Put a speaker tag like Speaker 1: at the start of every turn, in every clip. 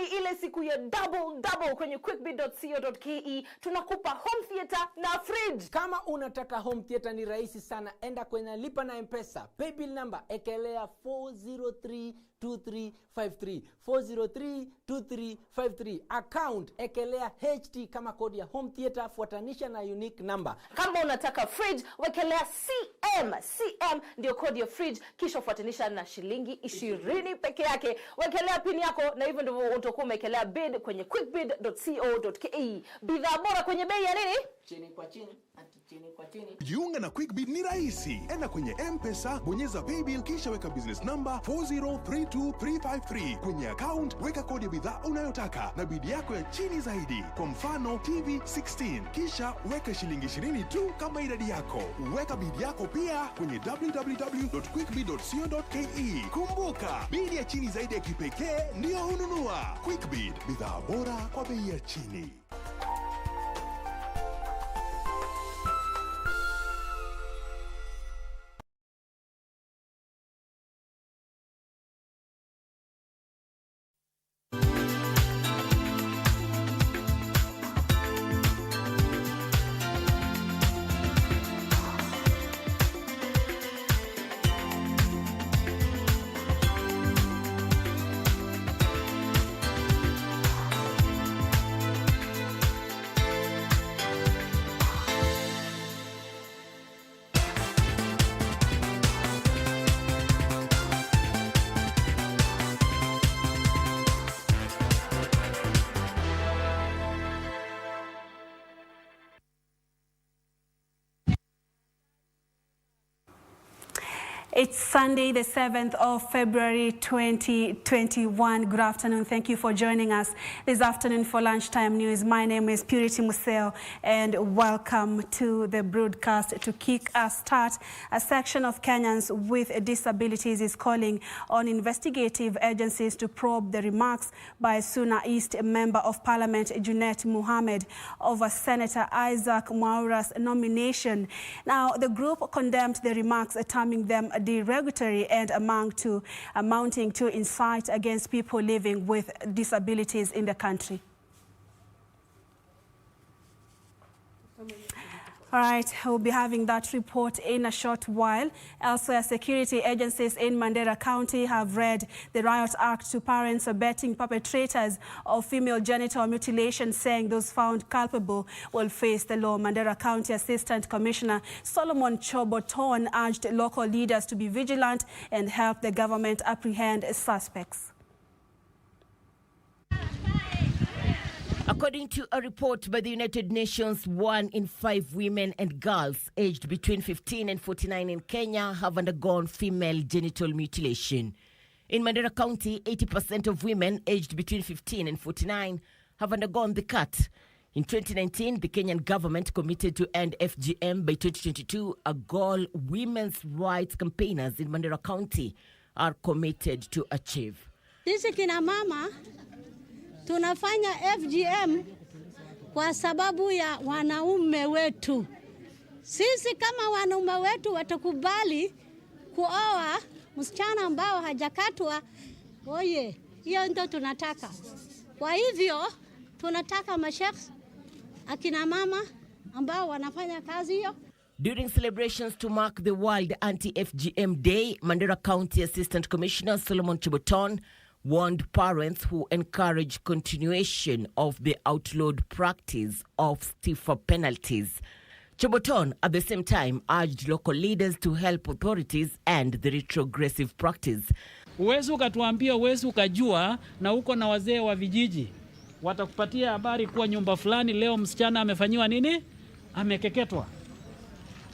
Speaker 1: ile siku ya double kwenye quickbid.co.ke. Tunakupa home theater na fridge.
Speaker 2: Kama unataka home theater ni rahisi sana. Enda kwenye lipa na M-Pesa. Paybill number ekelea 4032353. 4032353. Account ekelea HT kama kodi ya home theater, fuatanisha na unique number.
Speaker 1: Kama unataka fridge wekelea CM ndio kodi ya fridge, kisha fuatanisha na shilingi 20 peke yake. Wekelea pin yako na hivyo ndivyo utakuwa umekelea bid kwenye quickbid.co.ke. Bidhaa bora kwenye bei ya nini?
Speaker 2: Chini kwa chini. Chini kwa chini.
Speaker 3: Jiunga na Quickbid ni rahisi. Enda kwenye M-Pesa, bonyeza paybill kisha weka business number 4032353. Kwenye account weka kodi ya bidhaa unayotaka na bid yako ya chini zaidi. Kwa mfano TV 16. Kisha weka shilingi 20 tu kama idadi yako. Weka bid yako pia kwenye www.quickbid.co.ke. Kumbuka, bid ya chini zaidi ya kipekee ndio ununua. Quickbid, bidhaa bora kwa bei ya chini.
Speaker 4: It's Sunday, the 7th of February, 2021. Good afternoon. Thank you for joining us this afternoon for Lunchtime News. My name is Purity Museo, and welcome to the broadcast. To kick us start, a section of Kenyans with disabilities is calling on investigative agencies to probe the remarks by Suna East Member of Parliament Junet Mohammed over Senator Isaac Mwaura's nomination. Now, the group condemned the remarks, terming them derogatory and amounting to incite against people living with disabilities in the country. All right, we'll be having that report in a short while. Elsewhere, security agencies in Mandera County have read the Riot Act to parents abetting perpetrators of female genital mutilation, saying those found culpable will face the law. Mandera County Assistant Commissioner Solomon Choboton urged local leaders to be vigilant and help the government apprehend suspects.
Speaker 5: According to a report by the United Nations, 1 in 5 women and girls aged between 15 and 49 in Kenya have undergone female genital mutilation. In Mandera County, 80% of women aged between 15 and 49 have undergone the cut. In 2019, the Kenyan government committed to end FGM by 2022, a goal women's rights campaigners in Mandera County are committed to achieve.
Speaker 6: Sisi kina mama tunafanya FGM kwa sababu ya wanaume wetu. Sisi kama wanaume wetu watakubali kuoa msichana ambao hajakatwa, oye, hiyo ndio tunataka. Kwa hivyo tunataka mashekh akina mama ambao wanafanya kazi hiyo.
Speaker 5: During celebrations to mark the World Anti-FGM Day, Mandera County Assistant Commissioner Solomon Choboton warned parents who encourage continuation of the outlawed practice of stiffer penalties. Choboton, at the same time, urged local leaders to help authorities end the retrogressive practice.
Speaker 7: Uwezi ukatuambia, uwezi ukajua, na uko na wazee wa vijiji watakupatia habari kuwa nyumba fulani leo msichana amefanyiwa nini? Amekeketwa.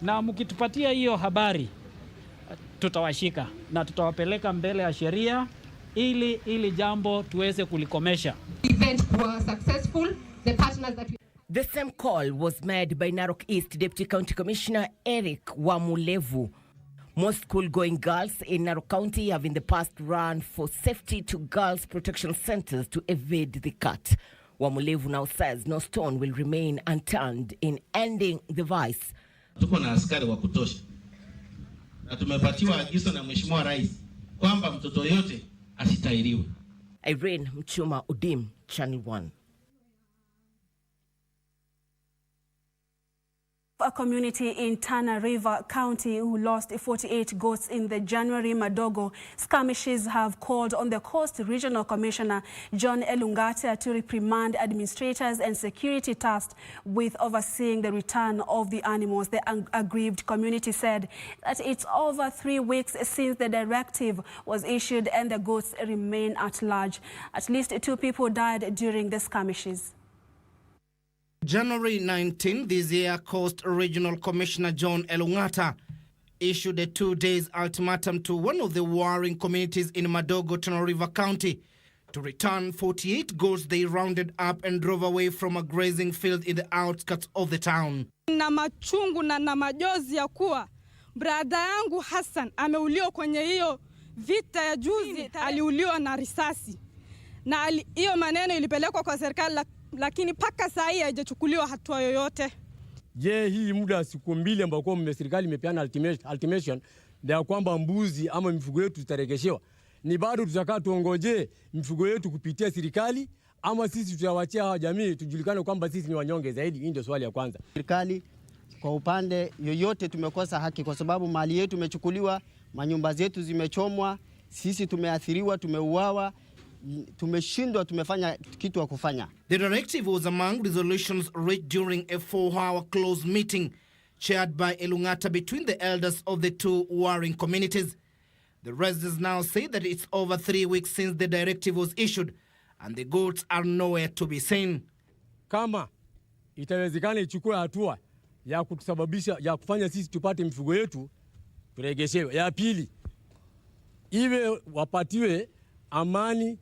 Speaker 7: Na mkitupatia hiyo habari, tutawashika na tutawapeleka mbele ya sheria ili jambo tuweze kulikomesha.
Speaker 5: The same call was made by Narok East Deputy County Commissioner Eric Wamulevu. Most school-going girls in Narok County have in the past run for safety to girls' protection centers to evade the cut. Wamulevu now says no stone will remain unturned in ending the vice.
Speaker 8: Tuko na askari wa kutosha. Na tumepatiwa agizo na Mheshimiwa Rais kwamba mtoto yote asitahiriwe.
Speaker 5: Irene Mchuma Udim, Channel 1.
Speaker 4: A community in Tana River County who lost 48 goats in the January Madogo skirmishes have called on the Coast Regional Commissioner John Elungata to reprimand administrators and security tasked with overseeing the return of the animals. The aggrieved community said that it's over 3 weeks since the directive was issued and the goats remain at large. At least 2 people died during the skirmishes.
Speaker 9: January 19 this year, Coast Regional Commissioner John Elungata issued a 2-day ultimatum to one of the warring communities in Madogo, Tana River County to return 48 goats they rounded up and drove away from a grazing field in the outskirts of the town.
Speaker 10: Na machungu na majozi ya kuwa brada yangu Hassan ameuliwa kwenye hiyo vita ya juzi, aliuliwa na risasi. Na hiyo maneno ilipelekwa kwa serikali lakini paka saa hii haijachukuliwa hatua yoyote.
Speaker 11: Je, hii muda siku 2 ambao serikali imepeana ultimation ya kwamba mbuzi ama mifugo yetu zitarejeshewa, ni bado tutakaa tuongoje mifugo yetu kupitia serikali ama sisi tutawachia hawa jamii tujulikane kwamba sisi ni wanyonge zaidi? Hii ndio swali ya kwanza.
Speaker 12: Serikali kwa upande yoyote tumekosa haki kwa sababu mali yetu imechukuliwa, manyumba zetu zimechomwa, sisi tumeathiriwa, tumeuawa, tumeshindwa, tumefanya kitu wa kufanya.
Speaker 9: The directive was among resolutions reached during a 4-hour closed meeting chaired by Elungata between the elders of the 2 warring communities. The residents now say that it's over 3 weeks since the directive was issued and the goats are nowhere to be seen.
Speaker 11: Kama itawezekana ichukue hatua ya kutusababisha ya kufanya sisi tupate mifugo yetu turejeshewe. Ya pili, iwe wapatiwe amani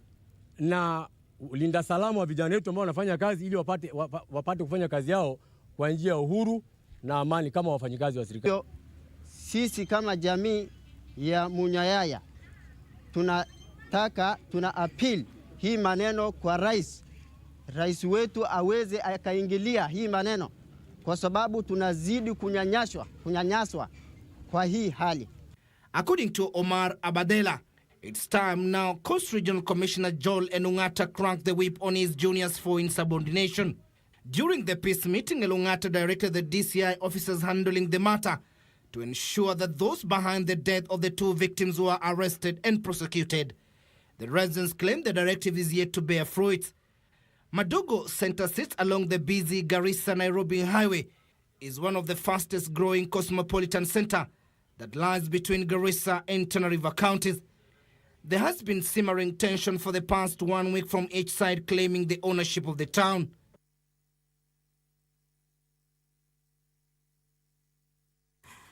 Speaker 11: na ulinda salama wa vijana wetu ambao wanafanya kazi ili wapate kufanya kazi yao kwa njia ya uhuru na amani kama wafanyikazi wa serikali.
Speaker 12: Sisi kama jamii ya Munyayaya tuna appeal hii maneno kwa rais wetu aweze akaingilia hii maneno kwa sababu tunazidi kunyanyaswa kwa hii hali.
Speaker 9: According to Omar Abadela, it's time now Coast Regional Commissioner Joel Elungata cranked the whip on his juniors for insubordination. During the peace meeting, Elungata directed the DCI officers handling the matter to ensure that those behind the death of the 2 victims were arrested and prosecuted. The residents claim the directive is yet to bear fruit. Madogo Center sits along the busy Garissa-Nairobi highway, is one of the fastest growing cosmopolitan center that lies between Garissa and Tana River counties. There has been simmering tension for the past 1 week from each side claiming the ownership of the town.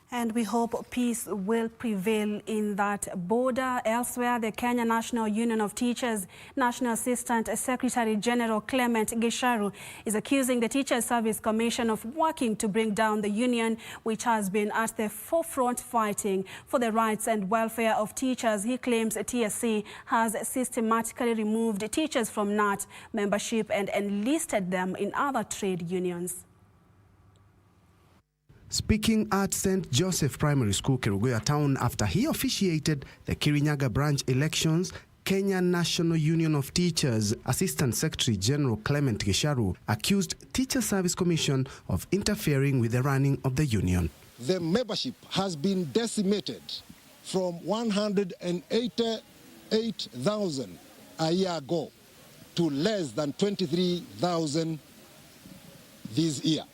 Speaker 4: And we hope peace will prevail in that border. Elsewhere, the Kenya National Union of Teachers National Assistant Secretary General Clement Gisharu is accusing the Teachers Service Commission of working to bring down the union, which has been at the forefront fighting for the rights and welfare of teachers. He claims TSC has systematically removed teachers from NAT membership and enlisted them in other trade unions.
Speaker 13: Speaking at St. Joseph Primary School, Kerugoya Town, after he officiated the Kirinyaga branch elections, Kenya National Union of Teachers Assistant Secretary General Clement Gisharu accused Teacher Service Commission of interfering with the running of the union.
Speaker 14: The membership has been decimated from 188,000 a year ago to less than 23,000 this year.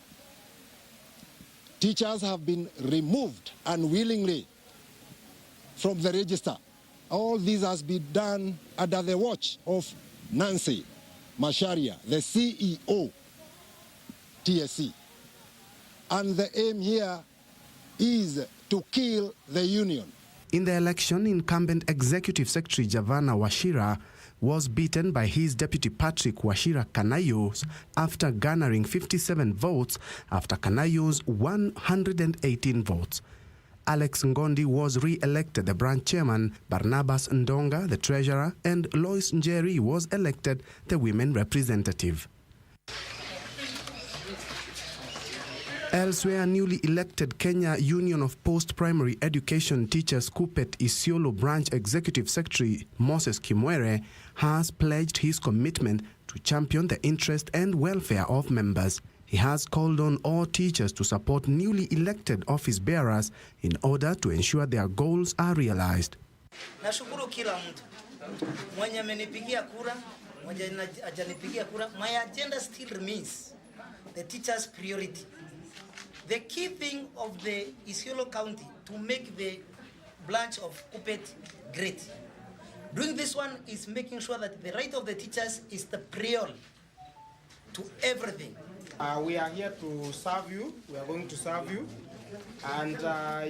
Speaker 14: Teachers have been removed unwillingly from the register. All this has been done under the watch of Nancy Masharia, the CEO, TSC. And the aim here is to kill the union.
Speaker 13: In the election, incumbent Executive Secretary Javana Wachira was beaten by his deputy Patrick Wachira Kanayos after garnering 57 votes after Kanayos 118 votes. Alex Ngondi was re-elected the branch chairman, Barnabas Ndonga the treasurer, and Lois Njeri was elected the women representative. Elsewhere, newly elected Kenya Union of Post-Primary Education Teachers KUPPET Isiolo Branch Executive Secretary Moses Kimwere has pledged his commitment to champion the interest and welfare of members. He has called on all teachers to support newly elected office bearers in order to ensure their goals are realized.
Speaker 15: Nashukuru kila mtu mwenye amenipigia kura, mwenye hajanipigia kura. My agenda still remains the teachers' priority. The key thing of the Isiolo County to make the branch of KUPPET great. Doing this one is making sure that the right of the teachers is the priority to everything.
Speaker 16: We are here to serve you. We are going to serve you. And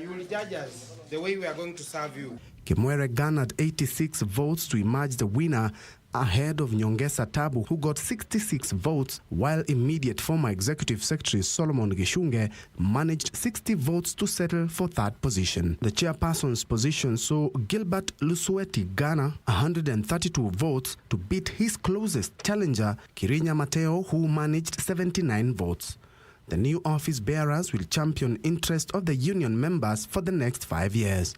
Speaker 16: you will judge us the way we are going to serve you.
Speaker 13: Kimwere garnered 86 votes to emerge the winner ahead of Nyongesa Tabu, who got 66 votes, while immediate former Executive Secretary Solomon Gishunge managed 60 votes to settle for third position. The chairperson's position saw Gilbert Lusueti garner 132 votes to beat his closest challenger, Kirinya Mateo, who managed 79 votes. The new office bearers will champion interest of the union members for the next 5 years.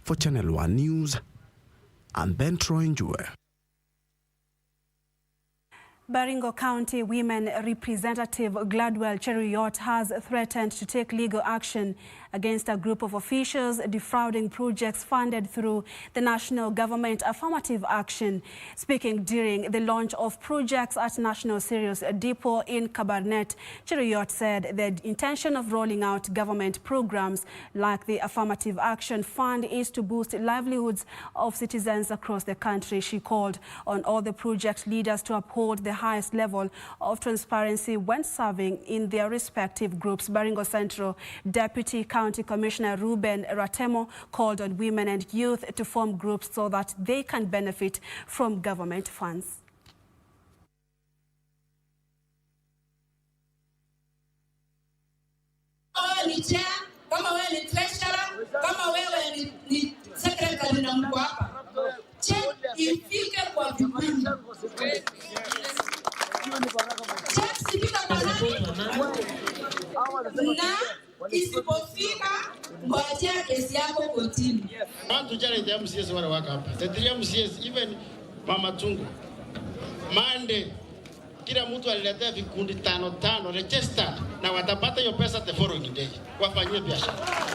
Speaker 13: For Channel 1 News, I'm Ben Troy Njue.
Speaker 4: Baringo County Women Representative Gladwell Cheruiyot has threatened to take legal action against a group of officials defrauding projects funded through the national government affirmative action. Speaking during the launch of projects at National Cereals Depot in Kabarnet, Cheruiyot said the intention of rolling out government programs like the Affirmative Action Fund is to boost livelihoods of citizens across the country. She called on all the project leaders to uphold the highest level of transparency when serving in their respective groups. Baringo Central Deputy County Commissioner Ruben Ratemo called on women and youth to form groups so that they can benefit from government funds.
Speaker 17: Kama wewe ni chair, kama wewe ni treasurer, kama wewe ni secretary na mko hapa, check ifike kwa vikundi. Check sipika kwa nani? Na isipofika ngojea kesi yako kotini.
Speaker 18: Want to challenge the MCS wale waka hapa. The 3 MCS, even Mama Tungu, Monday, kila mtu aliletea vikundi 5 registered na watapata hiyo pesa the following day. Wafanyie biashara.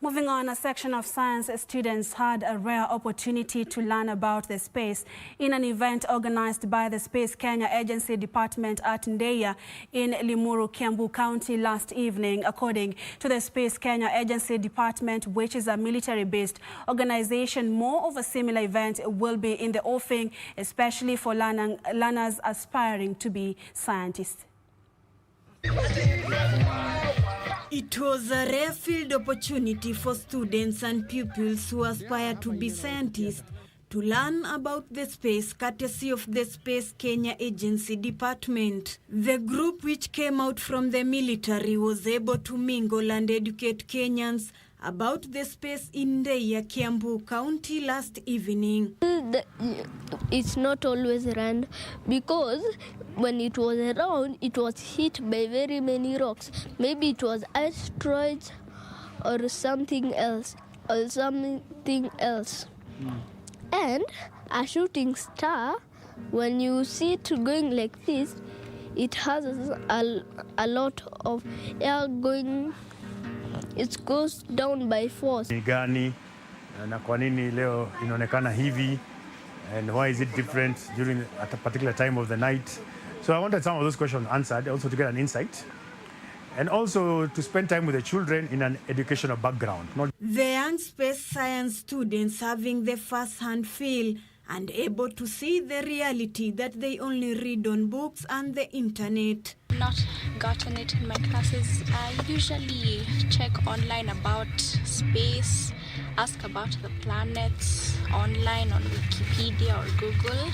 Speaker 4: Moving on, a section of science students had a rare opportunity to learn about the space in an event organized by the Space Kenya Agency Department at Ndeya in Limuru, Kiambu County last evening. According to the Space Kenya Agency Department, which is a military-based organization, more of a similar event will be in the offing, especially for learners aspiring to be scientists.
Speaker 19: It was a rare-filled opportunity for students and pupils who aspire to be scientists to learn about the space, courtesy of the Space Kenya Agency Department. The group, which came out from the military, was able to mingle and educate Kenyans about the space in Ndeya, Kiambu County last evening.
Speaker 20: It's not always around because when it was around, it was hit by very many rocks. Maybe it was asteroids or something else. And a shooting star, when you see it going like this, it has a lot of air going. It goes down by force.
Speaker 21: Ni gani na kwa nini leo inaonekana hivi, and why is it different during at a particular time of the night? So I wanted some of those questions answered, also to get an insight, and also to spend time with the children in an educational background.
Speaker 19: The young space science students having the first-hand feel and able to see the reality that they only read on books and the internet.
Speaker 22: Not gotten it in my classes. I usually check online about space, ask about the planets online on Wikipedia or Google.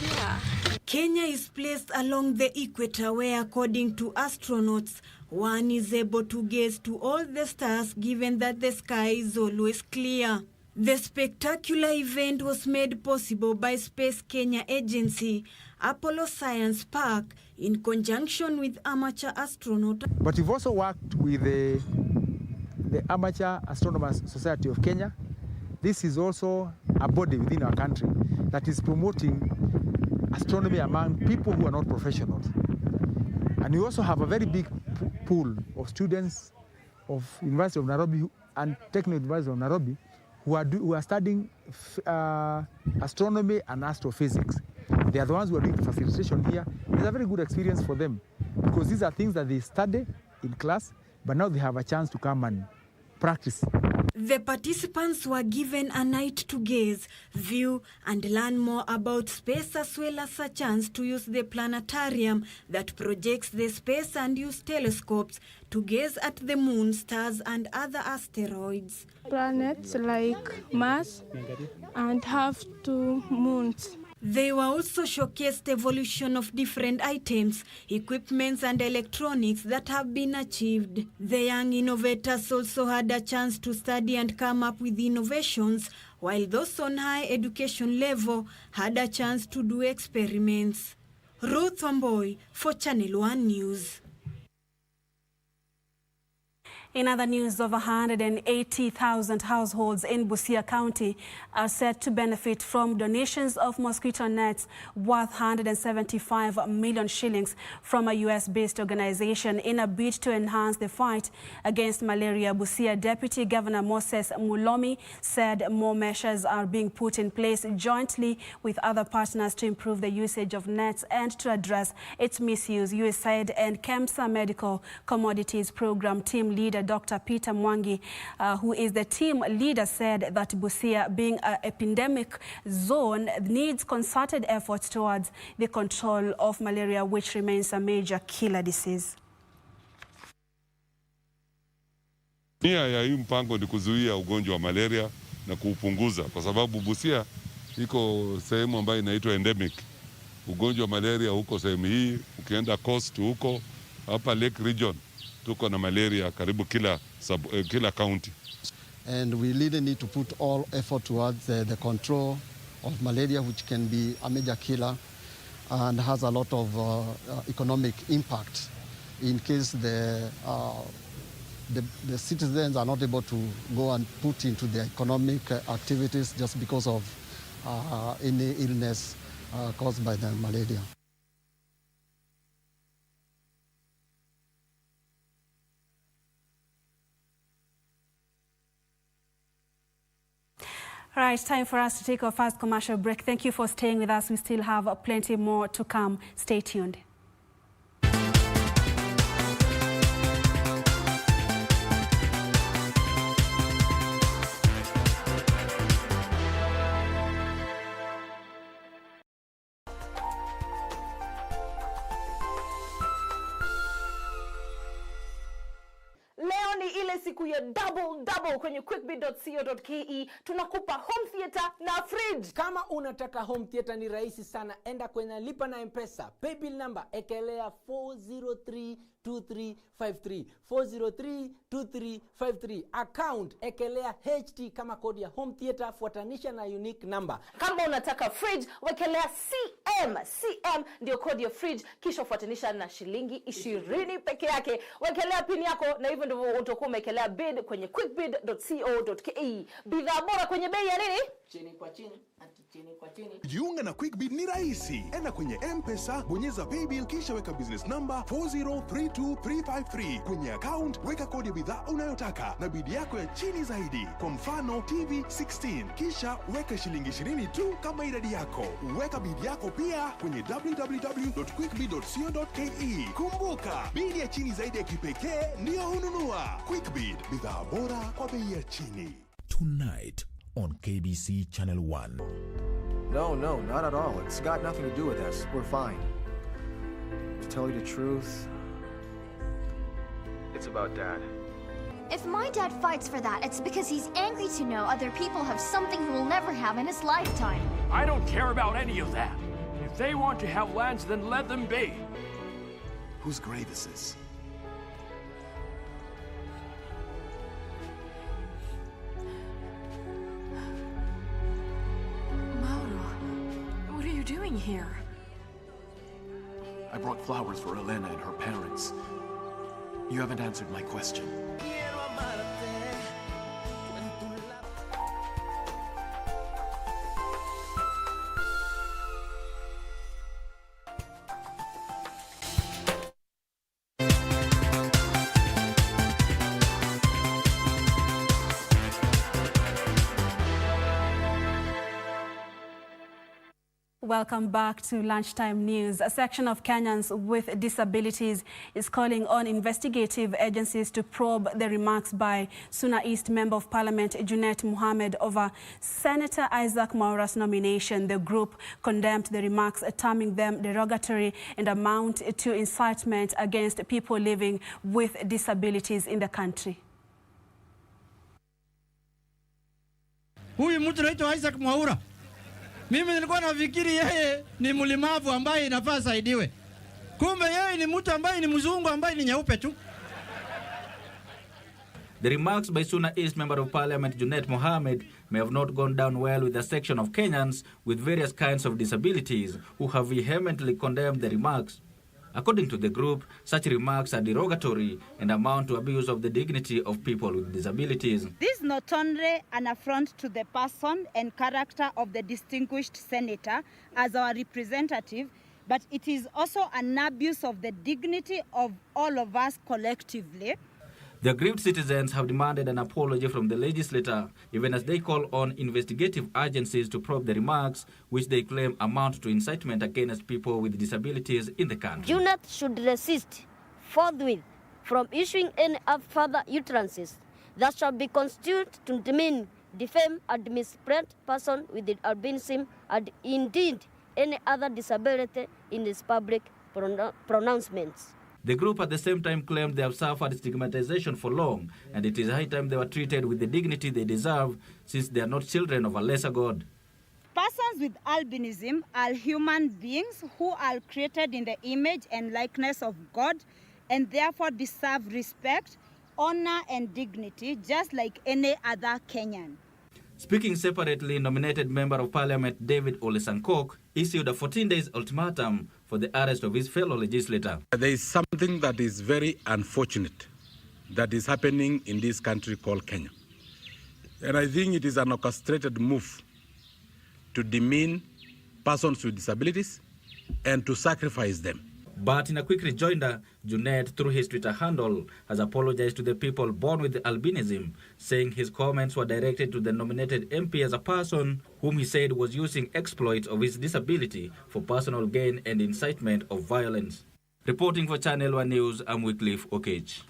Speaker 22: Yeah.
Speaker 19: Kenya is placed along the equator where, according to astronauts, one is able to gaze to all the stars given that the sky is always clear. The spectacular event was made possible by Space Kenya Agency, Apollo Science Park, in conjunction with Amateur Astronaut.
Speaker 1: But we've also worked with the Amateur Astronomers Society of Kenya. This is also a body within our country that is promoting astronomy among people who are not professionals. And we also have a very big pool of students of University of Nairobi and Technical University of Nairobi who are studying astronomy and astrophysics. They are the ones who are doing the facilitation here. It's a very good experience for them because these are things that they study in class, but now they have a chance to come and practice.
Speaker 19: The participants were given a night to gaze, view, and learn more about space, as well as a chance to use the planetarium that projects the space and use telescopes to gaze at the moon, stars, and other asteroids.
Speaker 2: Planets like Mars and have 2 moons.
Speaker 19: They were also showcased evolution of different items, equipments and electronics that have been achieved. The young innovators also had a chance to study and come up with innovations, while those on high education level had a chance to do experiments. Ruth Wamboy for Channel 1 News.
Speaker 4: In other news, over 180,000 households in Busia County are set to benefit from donations of mosquito nets worth 175 million shillings from a US-based organization in a bid to enhance the fight against malaria. Busia Deputy Governor Moses Mulomi said more measures are being put in place jointly with other partners to improve the usage of nets and to address its misuse. USAID and KEMSA Medical Commodities Program Team Leader Dr. Peter Mwangi, who is the team leader, said that Busia, being an epidemic zone, needs concerted efforts towards the control of malaria, which remains a major killer disease.
Speaker 23: Nia ya hii mpango ni kuzuia ugonjwa wa malaria na kuupunguza, kwa sababu Busia iko sehemu ambayo inaitwa endemic. Ugonjwa wa malaria huko sehemu hii, ukienda coast huko, hapa Lake Region, tuko na malaria karibu kila county.
Speaker 24: And we really need to put all effort towards the control of malaria, which can be a major killer and has a lot of economic impact in case the citizens are not able to go and put into their economic activities just because of any illness caused by the malaria.
Speaker 4: All right, time for us to take our first commercial break. Thank you for staying with us. We still have plenty more to come. Stay tuned.
Speaker 25: Leo ni ile siku ya double kwenye quickbit.co.ke. Tunakupa home theater na fridge.
Speaker 26: Kama unataka home theater ni rahisi sana. Enda kwenye lipa na M-Pesa. Paybill number ekelea 4032353. 4032353. Account ekelea HT kama kodi ya home theater, fuatanisha na unique number.
Speaker 25: Kama unataka fridge, wekelea CM ndio kodi ya fridge, kisha fuatanisha na shilingi 20 peke yake. Wekelea pin yako na hivyo ndivyo utakuwa umekelea bid kwenye quickbid.co.ke. Bidhaa bora kwenye bei ya nini?
Speaker 26: Chini kwa chini.
Speaker 3: Jiunga na QuickBid ni rahisi. Enda kwenye M-Pesa, bonyeza paybill, kisha weka business number 4032353. Kwenye account, weka kodi ya bidhaa unayotaka na bidi yako ya chini zaidi. Kwa mfano, TV 16. Kisha weka shilingi 20 tu kama idadi yako. Weka bidi yako pia kwenye www.quickbid.co.ke. Kumbuka, bidi ya chini zaidi ya kipekee ndio hununua. QuickBid, bidhaa bora kwa bei ya chini.
Speaker 27: Tonight on KBC Channel 1.
Speaker 28: No, not at all. It's got nothing to do with us. We're fine. To tell you the truth, it's about Dad.
Speaker 29: If my dad fights for that, it's because he's angry to know other people have something he will never have in his lifetime.
Speaker 30: I don't care about any of that. If they want to have lands, then let them be.
Speaker 28: Whose grave is this?
Speaker 29: It's
Speaker 4: here?
Speaker 28: I brought flowers for Elena and her parents. You haven't answered my question.
Speaker 4: Welcome back to Lunchtime News. A section of Kenyans with disabilities is calling on investigative agencies to probe the remarks by Suna East Member of Parliament Junet Mohammed over Senator Isaac Mwaura's nomination. The group condemned the remarks, terming them derogatory and amount to incitement against people living with disabilities in the country.
Speaker 5: Huyu mtu anaitwa Isaac Mwaura. Mimi nilikuwa nafikiri yeye ni mlemavu ambaye inafaa saidiwe. Kumbe yeye ni mtu ambaye ni mzungu ambaye ni nyeupe tu.
Speaker 6: The remarks by Suna East Member of Parliament Junet Mohammed may have not gone down well with a section of Kenyans with various kinds of disabilities who have vehemently condemned the remarks. According to the group, such remarks are derogatory and amount to abuse of the dignity of people with disabilities.
Speaker 7: This is not only an affront to the person and character of the distinguished senator as our representative, but it is also an abuse of the dignity of all of us collectively.
Speaker 6: The aggrieved citizens have demanded an apology from the legislator, even as they call on investigative agencies to probe the remarks, which they claim amount to incitement against people with disabilities in the country.
Speaker 8: Junet should resist forthwith from issuing any further utterances that shall be construed to demean, defame, and misrepresent person with the albinism and indeed any other disability in his public pronouncements.
Speaker 6: The group at the same time claimed they have suffered stigmatization for long, and it is high time they were treated with the dignity they deserve, since they are not children of a lesser God.
Speaker 7: Persons with albinism are human beings who are created in the image and likeness of God, and therefore deserve respect, honor, and dignity, just like any other Kenyan.
Speaker 6: Speaking separately, nominated Member of Parliament David Ole Sankok issued a 14-day ultimatum for the arrest of his fellow legislator.
Speaker 9: There is something that is very unfortunate that is happening in this country called Kenya. And I think it is an orchestrated move to demean persons with disabilities and to sacrifice them.
Speaker 6: But in a quick rejoinder, Junet, through his Twitter handle, has apologized to the people born with albinism, saying his comments were directed to the nominated MP as a person whom he said was using exploits of his disability for personal gain and incitement of violence. Reporting for Channel 1 News, I'm Wycliffe Okage.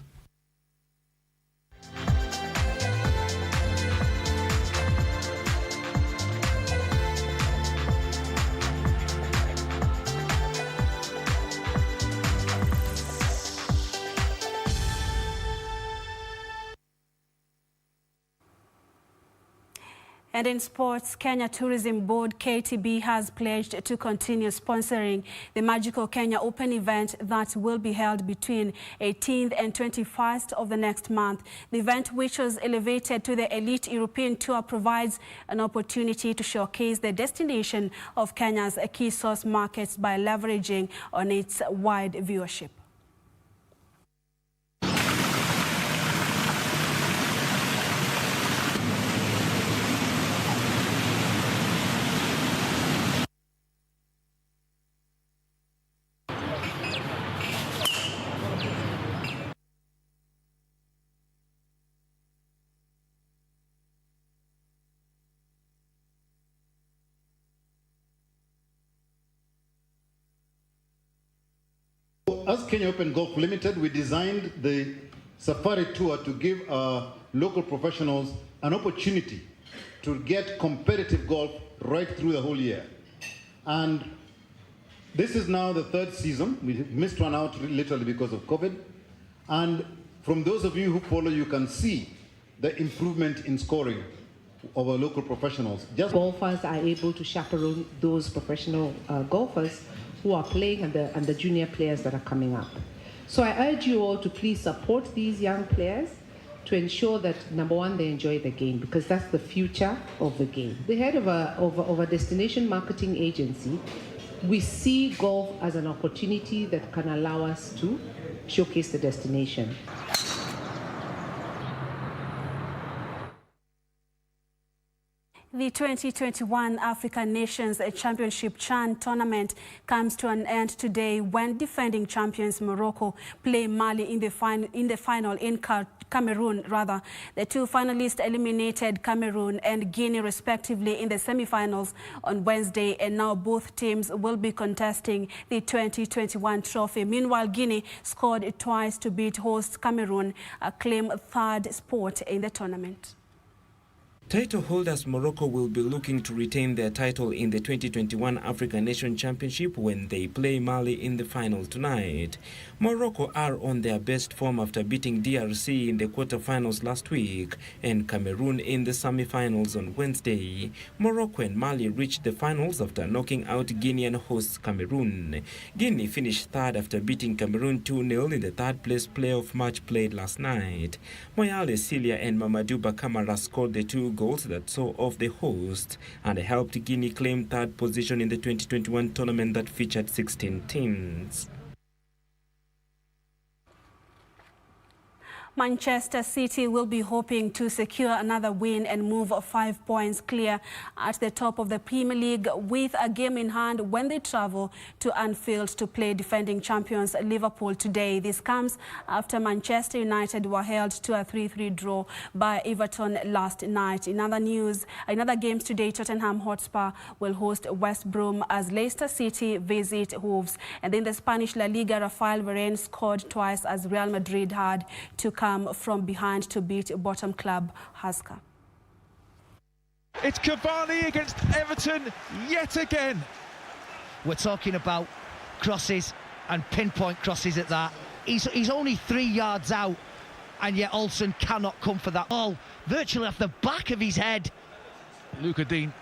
Speaker 4: And in sports, Kenya Tourism Board KTB has pledged to continue sponsoring the Magical Kenya Open event that will be held between 18th and 21st of the next month. The event, which was elevated to the elite European tour, provides an opportunity to showcase the destination of Kenya's key source markets by leveraging on its wide viewership.
Speaker 10: As Kenya Open Golf Limited, we designed the safari tour to give our local professionals an opportunity to get competitive golf right through the whole year. And this is now the third season. We missed one out literally because of COVID. And from those of you who follow, you can see the improvement in scoring of our local professionals.
Speaker 11: Golfers are able to chaperone those professional golfers who are playing and the junior players that are coming up. So I urge you all to please support these young players to ensure that, number one, they enjoy the game, because that's the future of the game. The head of a destination marketing agency we see golf as an opportunity that can allow us to showcase the destination.
Speaker 4: The 2021 African Nations Championship CHAN tournament comes to an end today when defending champions Morocco play Mali in the final in Cameroon. The two finalists eliminated Cameroon and Guinea respectively in the semi-finals on Wednesday, and now both teams will be contesting the 2021 trophy. Meanwhile, Guinea scored twice to beat host Cameroon, a claim third spot in the tournament.
Speaker 12: Title holders Morocco will be looking to retain their title in the 2021 African Nation Championship when they play Mali in the final tonight. Morocco are on their best form after beating DRC in the quarterfinals last week and Cameroon in the semi-finals on Wednesday. Morocco and Mali reached the finals after knocking out Guinean hosts Cameroon. Guinea finished third after beating Cameroon 2-0 in the third-place playoff match played last night. Moyale Cilia and Mamadou Bakamara scored the two goals that saw off the host and helped Guinea claim third position in the 2021 tournament that featured 16 teams.
Speaker 4: Manchester City will be hoping to secure another win and move 5 points clear at the top of the Premier League with a game in hand when they travel to Anfield to play defending champions Liverpool today. This comes after Manchester United were held to a 3-3 draw by Everton last night. In other news, in other games today, Tottenham Hotspur will host West Brom as Leicester City visit Wolves. And in the Spanish La Liga, Rafael Varane scored twice as Real Madrid had to come from behind to beat bottom club Huesca.
Speaker 13: It's Cavani against Everton yet again.
Speaker 14: We're talking about crosses and pinpoint crosses at that. He's only 3 yards out, and yet Olsen cannot come for that ball virtually off the back of his head.
Speaker 13: Luca Dean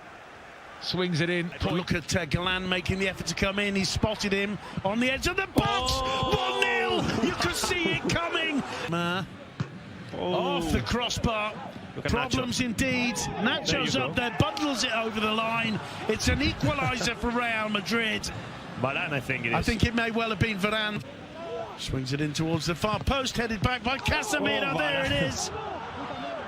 Speaker 13: swings it in.
Speaker 15: Look at Galan making the effort to come in. He spotted him on the edge of the box. 1-0. You could see it coming. Off the crossbar. Problems indeed. Nacho's up there, bundles it over the line. It's an equaliser for Real Madrid.
Speaker 16: By that, I think it is.
Speaker 15: I think it may well have been Varane. Swings it in towards the far post, headed back by Casemiro. There it is.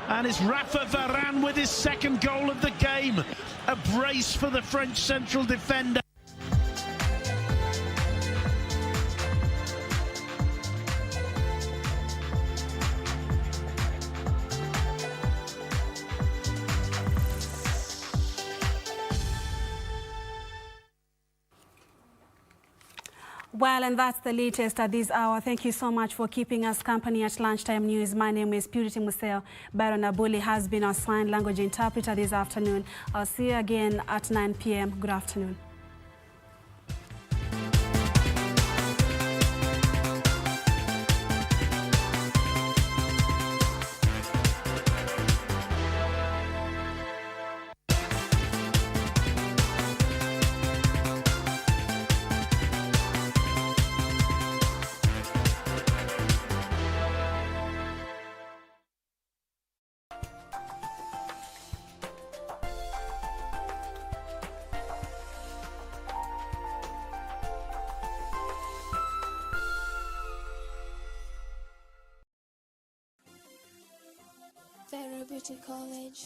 Speaker 15: And it's Rafa Varane with his second goal of the game. A brace for the French central defender.
Speaker 4: Well, and that's the latest at this hour. Thank you so much for keeping us company at Lunchtime News. My name is Purity Museo. Baron Abuli has been our sign language interpreter this afternoon. I'll see you again at 9 p.m. Good afternoon.
Speaker 17: Vera Beauty College.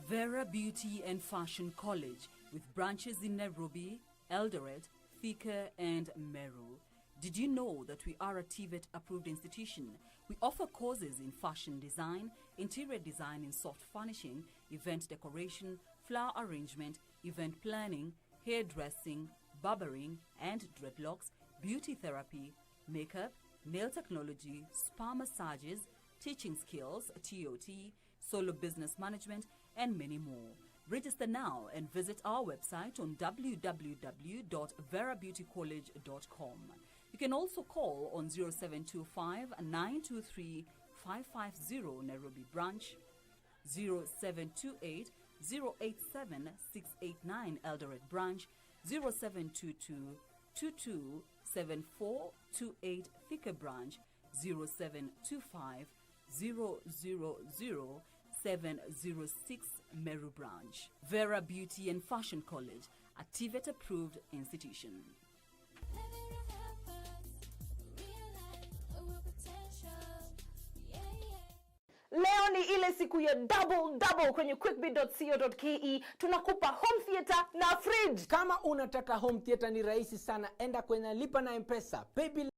Speaker 18: Vera Beauty and Fashion College, with branches in Nairobi, Eldoret, Thika and Meru. Did you know that we are a TVET approved institution? We offer courses in fashion design, interior design in soft furnishing, event decoration, flower arrangement, event planning, hairdressing, barbering and dreadlocks, beauty therapy, makeup, nail technology, spa massages, teaching skills, TOT, solo business management, and many more. Register now and visit our website on www.verabeautycollege.com. You can also call on 0725 923 550 Nairobi branch, 0728 087 689 Eldoret branch, 0722 22 7428 Thika branch, 0725 000 706 Meru branch. Vera Beauty and Fashion College, a TVET-approved institution.
Speaker 1: Leo ni ile siku ya double kwenye quickbit.co.ke. Tunakupa home theater na fridge.
Speaker 26: Kama unataka home theater ni rahisi sana, enda kwenye lipa na M-Pesa, paybill